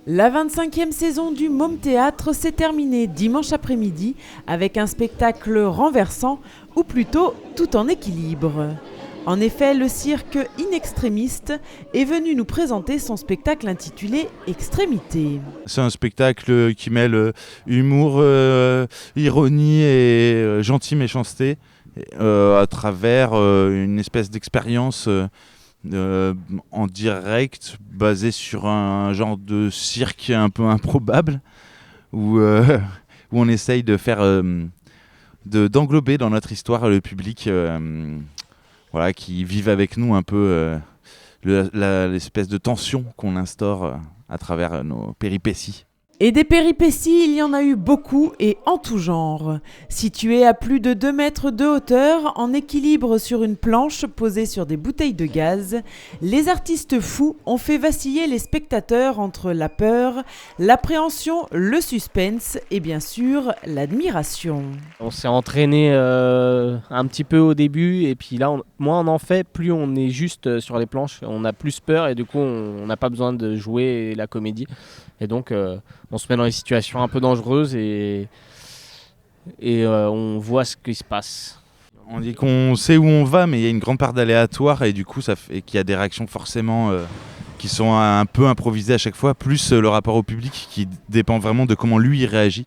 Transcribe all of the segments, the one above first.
La 25e saison du Môme Théâtre s'est terminée dimanche après-midi avec un spectacle renversant, ou plutôt tout en équilibre. En effet, le cirque Inextrémiste est venu nous présenter son spectacle intitulé Extrémité. C'est un spectacle qui mêle humour, ironie et gentille méchanceté à travers une espèce d'expérience en direct basée sur un genre de cirque un peu improbable où on essaye de faire d'englober dans notre histoire le public qui vivent avec nous un peu l'espèce de tension qu'on instaure à travers nos péripéties. Et des péripéties, il y en a eu beaucoup et en tout genre. Situé à plus de 2 mètres de hauteur, en équilibre sur une planche posée sur des bouteilles de gaz, les artistes fous ont fait vaciller les spectateurs entre la peur, l'appréhension, le suspense et bien sûr l'admiration. On s'est entraîné un petit peu au début et puis là, moins on en fait, plus on est juste sur les planches. On a plus peur et du coup, on n'a pas besoin de jouer la comédie. Et donc, on se met dans des situations un peu dangereuses et on voit ce qui se passe. On dit qu'on sait où on va, mais il y a une grande part d'aléatoire et du coup, ça fait qu'il y a des réactions forcément qui sont un peu improvisées à chaque fois, plus le rapport au public qui dépend vraiment de comment lui il réagit.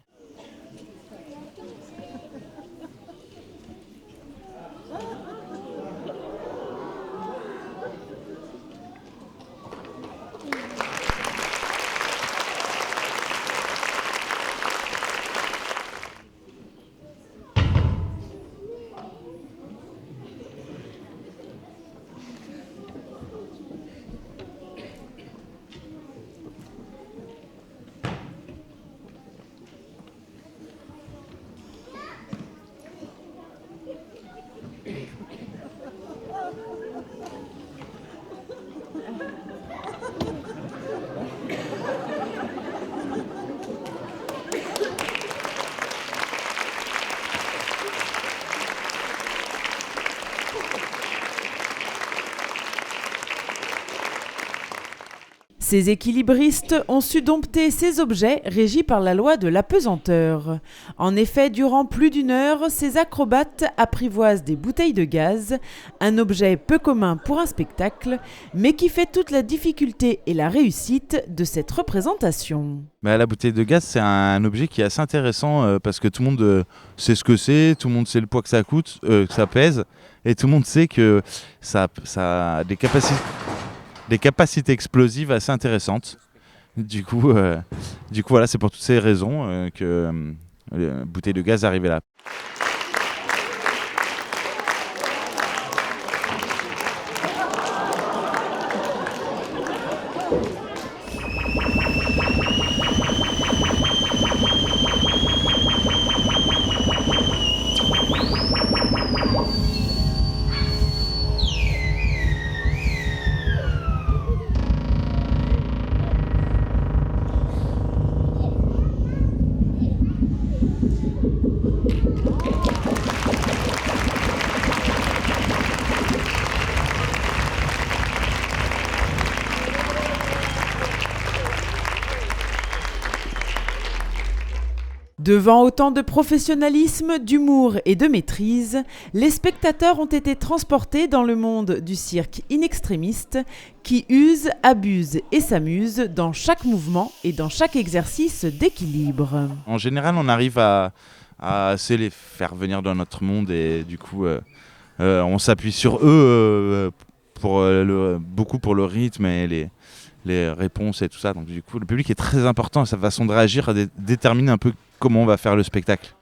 Ces équilibristes ont su dompter ces objets régis par la loi de l'apesanteur. En effet, durant plus d'1 heure, ces acrobates apprivoisent des bouteilles de gaz, un objet peu commun pour un spectacle, mais qui fait toute la difficulté et la réussite de cette représentation. La bouteille de gaz, c'est un objet qui est assez intéressant parce que tout le monde sait ce que c'est, tout le monde sait le poids que ça coûte, que ça pèse, et tout le monde sait que ça a des capacités explosives assez intéressantes. Du coup, voilà, c'est pour toutes ces raisons que la bouteille de gaz est arrivée là. Devant autant de professionnalisme, d'humour et de maîtrise, les spectateurs ont été transportés dans le monde du cirque Inextrémiste qui use, abuse et s'amuse dans chaque mouvement et dans chaque exercice d'équilibre. En général, on arrive à assez les faire venir dans notre monde et du coup, on s'appuie sur eux beaucoup pour le rythme et les réponses et tout ça. Donc du coup, le public est très important et sa façon de réagir détermine un peu comment on va faire le spectacle.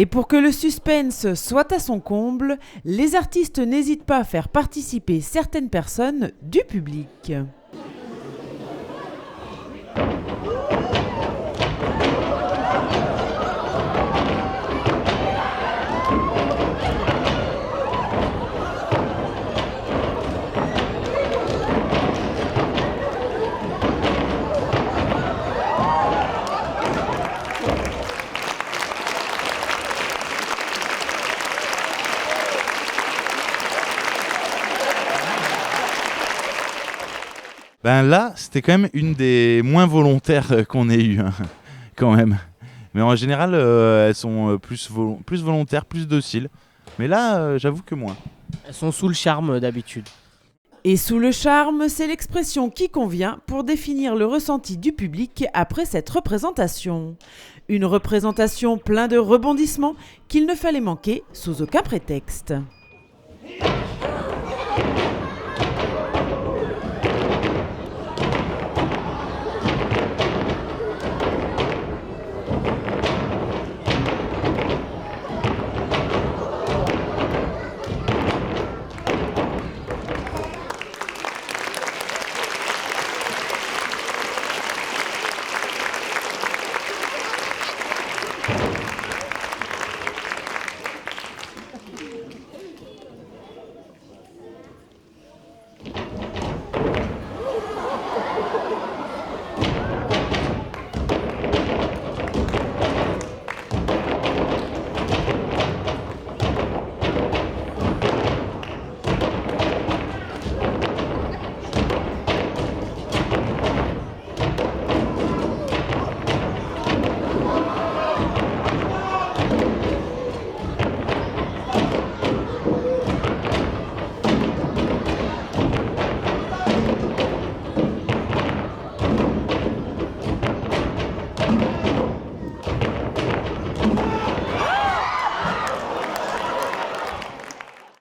Et pour que le suspense soit à son comble, les artistes n'hésitent pas à faire participer certaines personnes du public. Ben là, c'était quand même une des moins volontaires qu'on ait eues, hein, quand même. Mais en général, elles sont plus volontaires, plus dociles. Mais là, j'avoue que moins. Elles sont sous le charme d'habitude. Et sous le charme, c'est l'expression qui convient pour définir le ressenti du public après cette représentation. Une représentation pleine de rebondissements qu'il ne fallait manquer sous aucun prétexte.